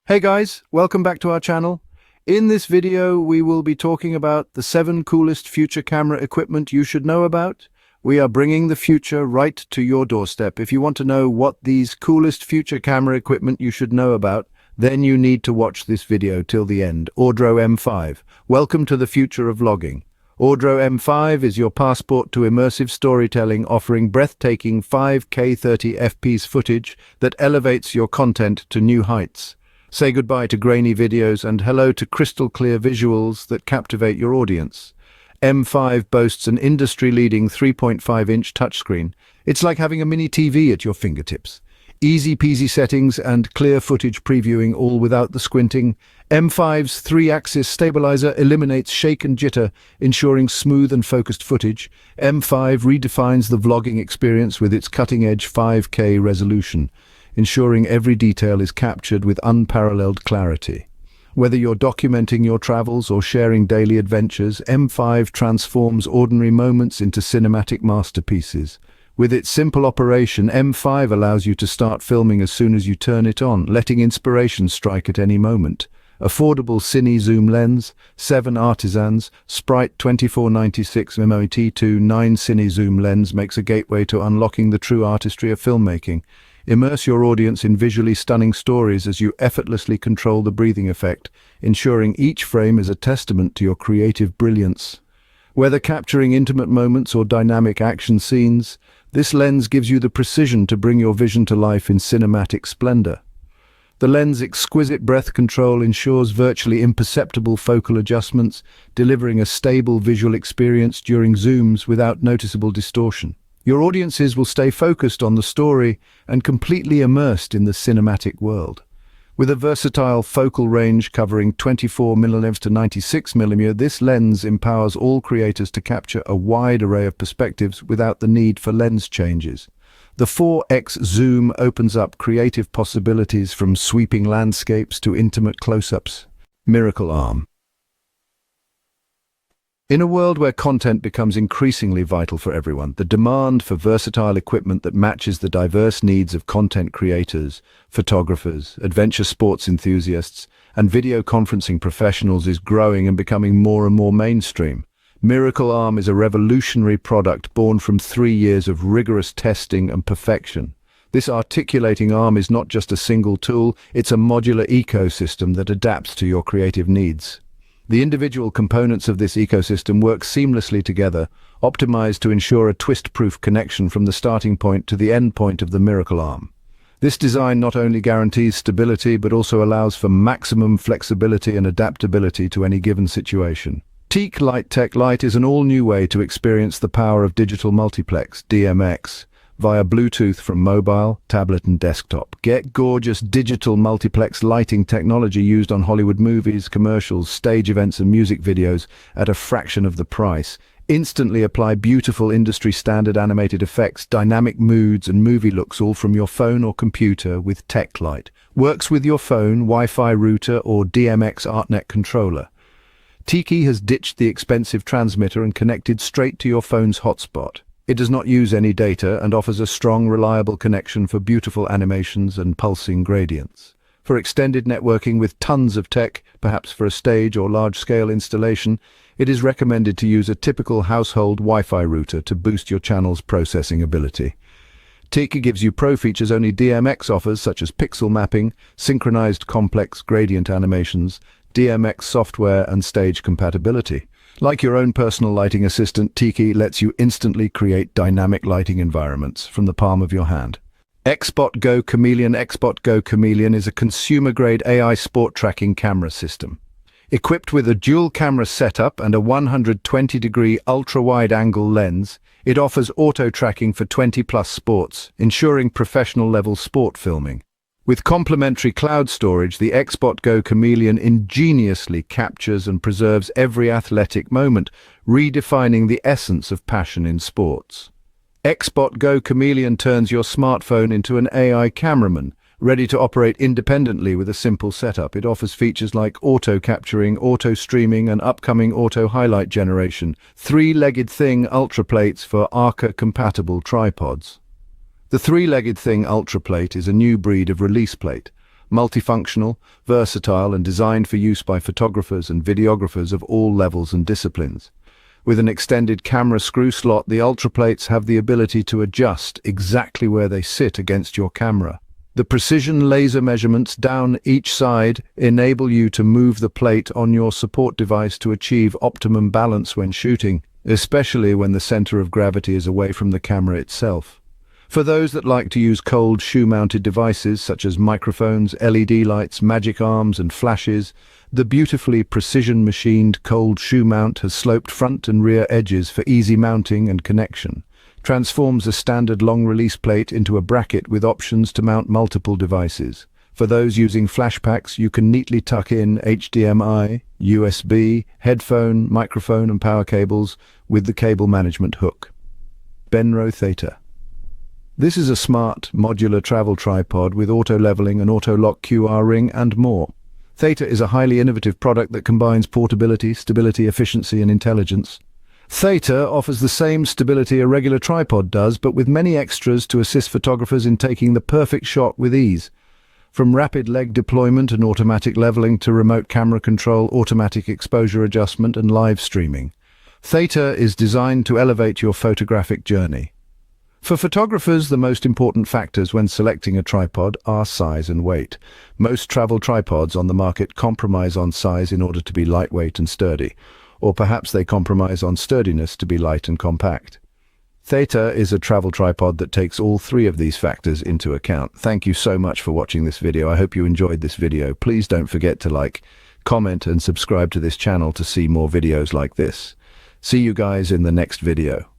Hey guys, welcome back to our channel. In this video, we will be talking about the 7 coolest future camera equipment you should know about. We are bringing the future right to your doorstep. If you want to know what these coolest future camera equipment you should know about, then you need to watch this video till the end. Audro M5. Welcome to the future of vlogging. Audro M5 is your passport to immersive storytelling, offering breathtaking 5K 30 fps footage that elevates your content to new heights. Say goodbye to grainy videos and hello to crystal clear visuals that captivate your audience. M5 boasts an industry-leading 3.5-inch touchscreen. It's like having a mini TV at your fingertips. Easy peasy settings and clear footage previewing, all without the squinting. M5's 3-axis stabilizer eliminates shake and jitter, ensuring smooth and focused footage. M5 redefines the vlogging experience with its cutting-edge 5K resolution, ensuring every detail is captured with unparalleled clarity. Whether you're documenting your travels or sharing daily adventures, M5 transforms ordinary moments into cinematic masterpieces. With its simple operation, M5 allows you to start filming as soon as you turn it on, letting inspiration strike at any moment. Affordable Cine Zoom lens, 7 Artisans, Sprite 2496 MOT2 9 Cine Zoom lens makes a gateway to unlocking the true artistry of filmmaking. Immerse your audience in visually stunning stories as you effortlessly control the breathing effect, ensuring each frame is a testament to your creative brilliance. Whether capturing intimate moments or dynamic action scenes, this lens gives you the precision to bring your vision to life in cinematic splendor. The lens's exquisite breath control ensures virtually imperceptible focal adjustments, delivering a stable visual experience during zooms without noticeable distortion. Your audiences will stay focused on the story and completely immersed in the cinematic world. With a versatile focal range covering 24mm to 96mm, this lens empowers all creators to capture a wide array of perspectives without the need for lens changes. The 4x zoom opens up creative possibilities from sweeping landscapes to intimate close-ups. Miracle Arm. In a world where content becomes increasingly vital for everyone, the demand for versatile equipment that matches the diverse needs of content creators, photographers, adventure sports enthusiasts, and video conferencing professionals is growing and becoming more and more mainstream. Miracle Arm is a revolutionary product born from 3 years of rigorous testing and perfection. This articulating arm is not just a single tool, it's a modular ecosystem that adapts to your creative needs. The individual components of this ecosystem work seamlessly together, optimized to ensure a twist-proof connection from the starting point to the end point of the Miracle Arm. This design not only guarantees stability, but also allows for maximum flexibility and adaptability to any given situation. Teak LightTech Lite is an all-new way to experience the power of digital multiplex, DMX, via Bluetooth from mobile, tablet and desktop. Get gorgeous digital multiplex lighting technology used on Hollywood movies, commercials, stage events and music videos at a fraction of the price. Instantly apply beautiful industry-standard animated effects, dynamic moods and movie looks all from your phone or computer with TechLight. Works with your phone, Wi-Fi router or DMX ArtNet controller. Tiki has ditched the expensive transmitter and connected straight to your phone's hotspot. It does not use any data and offers a strong, reliable connection for beautiful animations and pulsing gradients. For extended networking with tons of tech, perhaps for a stage or large-scale installation, it is recommended to use a typical household Wi-Fi router to boost your channel's processing ability. Tiki gives you pro features only DMX offers, such as pixel mapping, synchronized complex gradient animations, DMX software and stage compatibility. Like your own personal lighting assistant, Tiki lets you instantly create dynamic lighting environments from the palm of your hand. XSpot Go Chameleon. XSpot Go Chameleon is a consumer-grade AI sport tracking camera system. Equipped with a dual camera setup and a 120-degree ultra-wide-angle lens, it offers auto-tracking for 20-plus sports, ensuring professional-level sport filming. With complementary cloud storage, the XSpot Go Chameleon ingeniously captures and preserves every athletic moment, redefining the essence of passion in sports. XSpot Go Chameleon turns your smartphone into an AI cameraman, ready to operate independently with a simple setup. It offers features like auto-capturing, auto-streaming, and upcoming auto-highlight generation, 3-legged thing ultra plates for Arca-compatible tripods. The 3-legged thing ultra plate is a new breed of release plate, multifunctional, versatile, and designed for use by photographers and videographers of all levels and disciplines. With an extended camera screw slot, the ultraplates have the ability to adjust exactly where they sit against your camera. The precision laser measurements down each side enable you to move the plate on your support device to achieve optimum balance when shooting, especially when the center of gravity is away from the camera itself. For those that like to use cold shoe-mounted devices such as microphones, LED lights, magic arms, and flashes, the beautifully precision-machined cold shoe mount has sloped front and rear edges for easy mounting and connection, transforms a standard long-release plate into a bracket with options to mount multiple devices. For those using flash packs, you can neatly tuck in HDMI, USB, headphone, microphone, and power cables with the cable management hook. Benro Theta. This is a smart, modular travel tripod with auto-leveling and auto-lock QR ring and more. Theta is a highly innovative product that combines portability, stability, efficiency, and intelligence. Theta offers the same stability a regular tripod does, but with many extras to assist photographers in taking the perfect shot with ease. From rapid leg deployment and automatic leveling to remote camera control, automatic exposure adjustment, and live streaming, Theta is designed to elevate your photographic journey. For photographers, the most important factors when selecting a tripod are size and weight. Most travel tripods on the market compromise on size in order to be lightweight and sturdy, or perhaps they compromise on sturdiness to be light and compact. Theta is a travel tripod that takes all three of these factors into account. Thank you so much for watching this video. I hope you enjoyed this video. Please don't forget to like, comment, and subscribe to this channel to see more videos like this. See you guys in the next video.